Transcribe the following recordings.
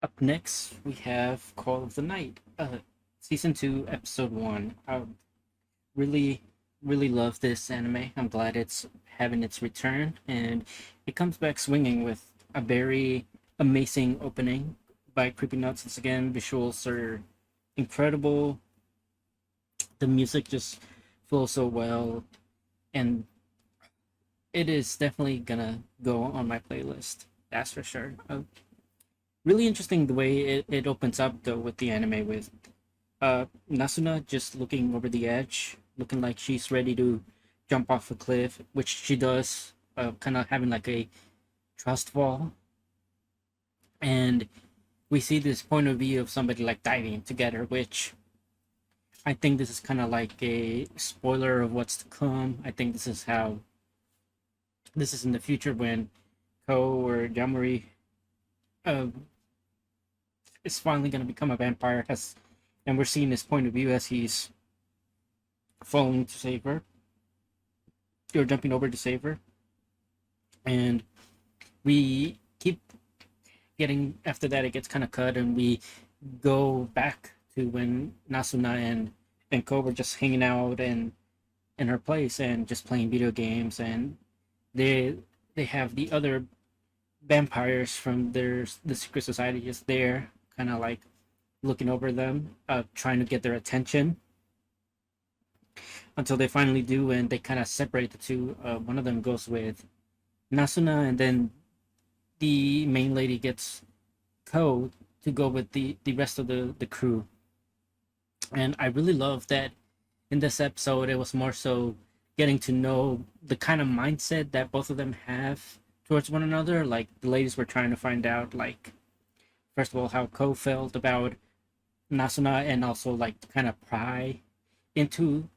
Up next, we have Call of the Night, season 2, episode 1. I really, really love this anime. I'm glad it's having its return, and it comes back swinging with a very amazing opening by Creepy Nuts. Once again, visuals are incredible. The music just flows so well, and it is definitely gonna go on my playlist. That's for sure. Really interesting the way it opens up though with the anime with Nasuna just looking over the edge, looking like she's ready to jump off a cliff, which she does, kind of having like a trust fall. And we see this point of view of somebody like diving together, which I think this is kind of like a spoiler of what's to come. I think this is how this is in the future when Ko or Jamori uh, is finally going to become a vampire, as, and we're seeing his point of view as he's falling to save her, or jumping over to save her. And we keep getting, after that it gets kind of cut, and we go back to when Nasuna and Ko were just hanging out and in her place and just playing video games, and they they have the other vampires from the secret society just there, kind of like looking over them, trying to get their attention until they finally do, and they kind of separate the two. One of them goes with Nasuna, and then the main lady gets Ko to go with the rest of the crew. And I really love that in this episode it was more so getting to know the kind of mindset that both of them have towards one another. Like the ladies were trying to find out, like, first of all, how Ko felt about Nasuna, and also like to kind of pry into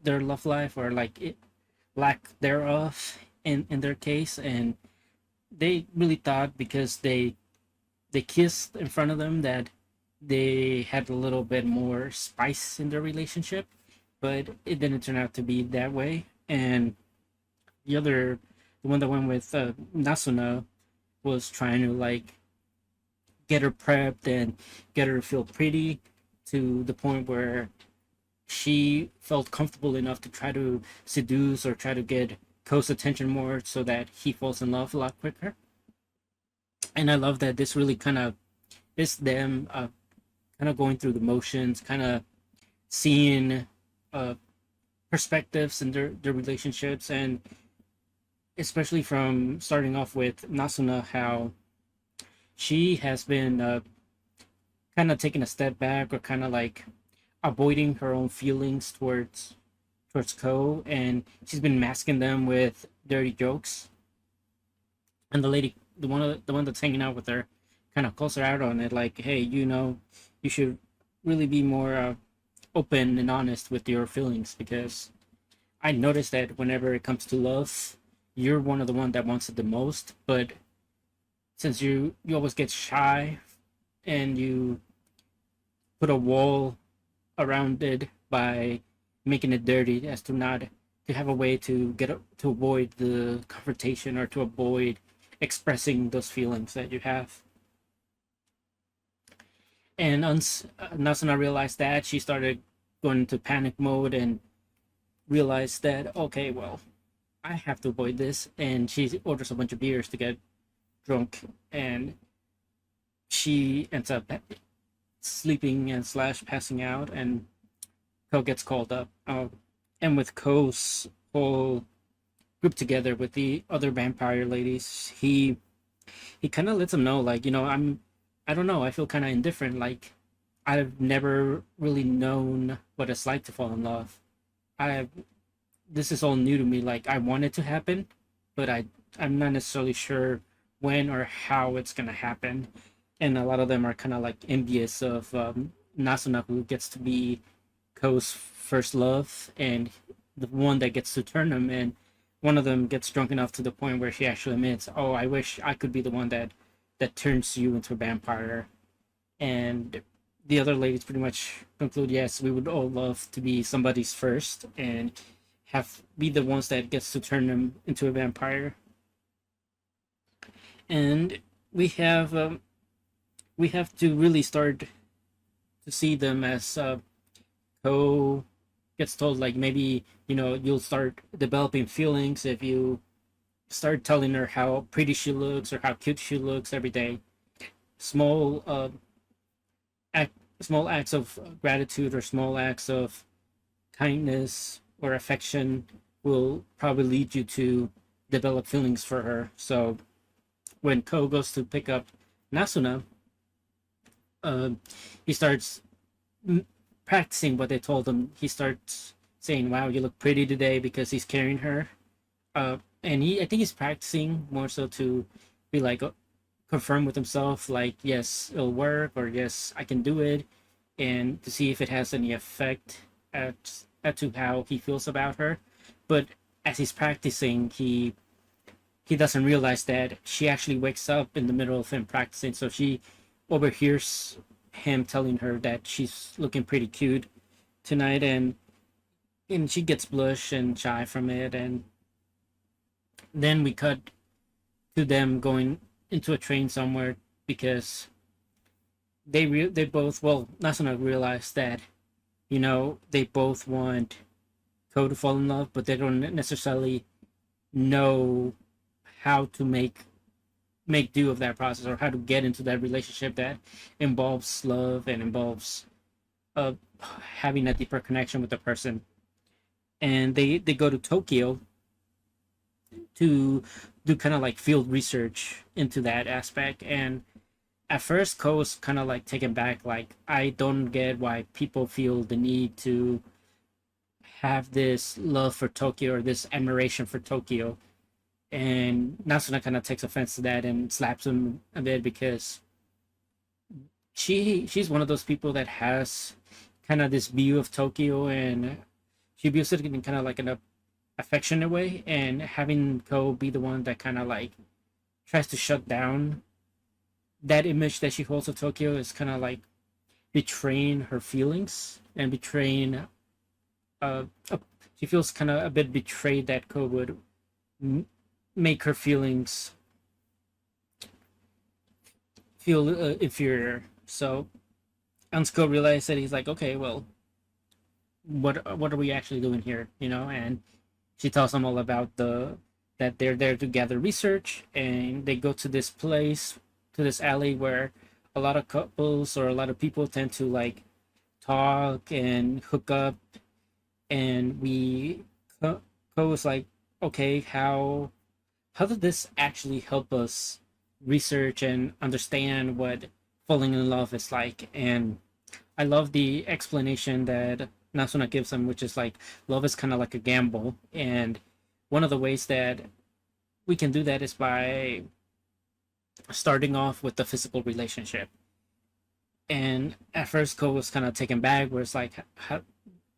their love life, or like it lack thereof in their case. And they really thought, because they kissed in front of them, that they had a little bit more spice in their relationship, but it didn't turn out to be that way. And the other, the one that went with Nasuna, was trying to like get her prepped and get her to feel pretty, to the point where she felt comfortable enough to try to seduce or try to get Ko's attention more, so that he falls in love a lot quicker. And I love that this really kind of is them, kind of going through the motions, kind of seeing uh, perspectives in their relationships, and especially from starting off with Nasuna, how she has been kind of taking a step back, or kind of like avoiding her own feelings towards Ko, and she's been masking them with dirty jokes. And the lady, the one that's hanging out with her, kind of calls her out on it, like, hey, you should really be more open and honest with your feelings, because I noticed that whenever it comes to love, you're one of the one that wants it the most, but since you always get shy, and you put a wall around it by making it dirty, as to not to have a way to to avoid the confrontation, or to avoid expressing those feelings that you have. And Nasuna realized that, she started going into panic mode, and realized that, okay, well, I have to avoid this, and she orders a bunch of beers to get drunk, and she ends up sleeping and slash passing out, and Ko gets called up. And with Ko's whole group together with the other vampire ladies, he kind of lets them know, like, I don't know, I feel kind of indifferent. Like, I've never really known what it's like to fall in love. I This is all new to me. Like, I want it to happen, but I'm not necessarily sure when or how it's gonna happen. And a lot of them are kind of like envious of Nasuna, who gets to be Ko's first love, and the one that gets to turn him. And one of them gets drunk enough to the point where she actually admits, "Oh, I wish I could be the one that turns you into a vampire." And the other ladies pretty much conclude, yes, we would all love to be somebody's first, and have be the ones that gets to turn them into a vampire. And we have we have to really start to see them as Ko gets told, like, maybe you'll start developing feelings if you start telling her how pretty she looks or how cute she looks every day. Small act, small acts of gratitude or small acts of kindness or affection will probably lead you to develop feelings for her. So when Ko goes to pick up Nasuna, uh, he starts practicing what they told him. He starts saying, "Wow, you look pretty today," because he's carrying her. And I think he's practicing more so to be like, confirm with himself, like, yes, it'll work, or yes, I can do it, and to see if it has any effect at to how he feels about her. But as he's practicing, he doesn't realize that she actually wakes up in the middle of him practicing, so she overhears him telling her that she's looking pretty cute tonight, and she gets blush and shy from it. And then we cut to them going into a train somewhere because they both, well, Nasuna realized that they both want Ko to fall in love, but they don't necessarily know how to make do of that process, or how to get into that relationship that involves love and involves uh, having a deeper connection with the person. And they go to Tokyo to do kind of like field research into that aspect. And at first, Ko was kind of like taken back, like, I don't get why people feel the need to have this love for Tokyo or this admiration for Tokyo. And Nasuna kind of takes offense to that and slaps him a bit because she's one of those people that has kind of this view of Tokyo, and she views it in kind of like an affectionate way. And having Ko be the one that kind of like tries to shut down that image that she holds of Tokyo is kind of like betraying her feelings and betraying. Uh, she feels kind of a bit betrayed that Ko would make her feelings feel inferior. So Ansko realized that he's like, okay, well, what are we actually doing here, And she tells him all about that they're there to gather research, and they go to this place, to this alley where a lot of couples or a lot of people tend to like talk and hook up. And Ko was like, okay, how did this actually help us research and understand what falling in love is like? And I love the explanation that Nasuna gives him, which is like, love is kind of like a gamble, and one of the ways that we can do that is by starting off with the physical relationship. And at first, Ko was kind of taken back, where it's like,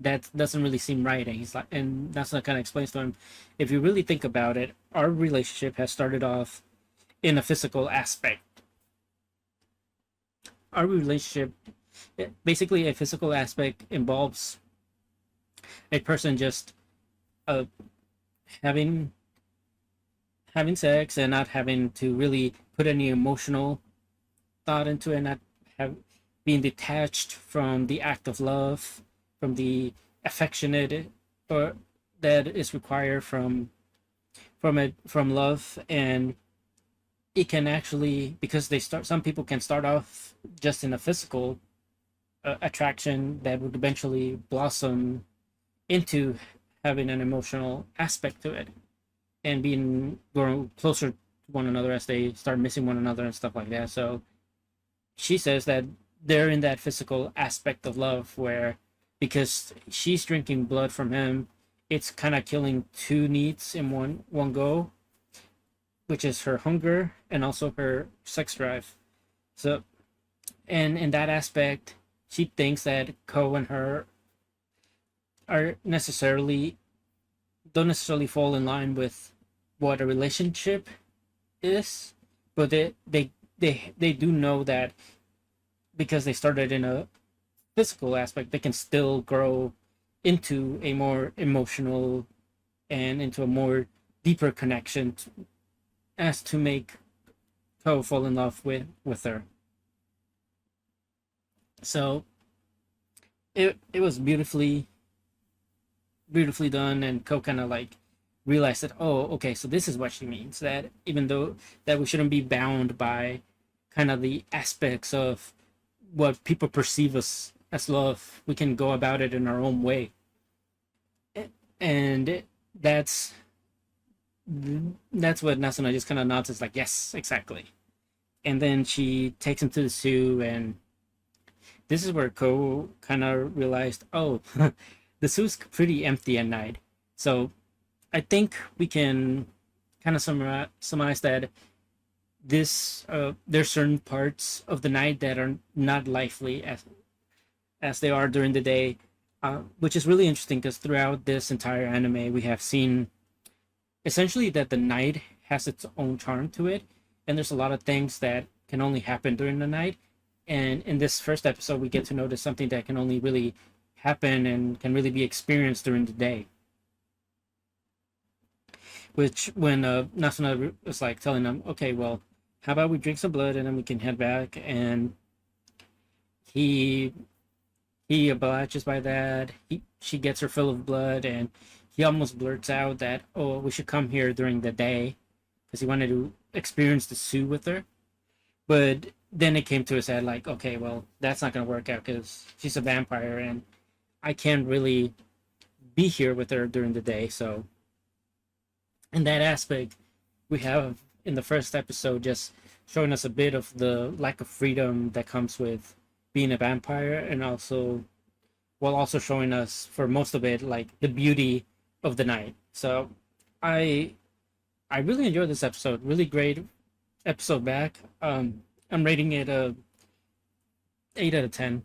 that doesn't really seem right. And he's like, and that's what kind of explains to him, if you really think about it, our relationship has started off in a physical aspect. Our relationship, basically, a physical aspect involves a person just uh, having sex and not having to really put any emotional thought into it, not have being detached from the act of love, from the affectionate or that is required from love. And it can actually, because some people can start off just in a physical attraction that would eventually blossom into having an emotional aspect to it, and being growing closer to one another as they start missing one another and stuff like that. So she says that they're in that physical aspect of love where, because she's drinking blood from him, it's kind of killing two needs in one go, which is her hunger and also her sex drive. So, and in that aspect, she thinks that Ko and her are don't necessarily fall in line with what a relationship is, but they do know that because they started in a physical aspect, they can still grow into a more emotional and into a more deeper connection as to make Ko fall in love with her. So it was beautifully done, and Ko kind of like realized that, oh, okay, so this is what she means, that even though that we shouldn't be bound by kind of the aspects of what people perceive us as love, we can go about it in our own way. And that's that's what Nasuna just kind of nods. It's like, yes, exactly. And then she takes him to the zoo, and this is where Ko kind of realized, oh, the zoo's pretty empty at night. So I think we can kind of summarize that there's certain parts of the night that are not lively as they are during the day, which is really interesting because throughout this entire anime we have seen essentially that the night has its own charm to it, and there's a lot of things that can only happen during the night. And in this first episode, we get to notice something that can only really happen and can really be experienced during the day. Which, when Nasuna was like telling them, okay, well, how about we drink some blood and then we can head back? And he he obliges by that. She gets her fill of blood, and he almost blurts out that, oh, we should come here during the day because he wanted to experience the zoo with her. But then it came to his head, like, okay, well, that's not going to work out because she's a vampire, and I can't really be here with her during the day. So, in that aspect, we have in the first episode just showing us a bit of the lack of freedom that comes with being a vampire, and also while also showing us for most of it like the beauty of the night. So I I really enjoyed this episode. Really great episode back. I'm rating it a 8 out of 10.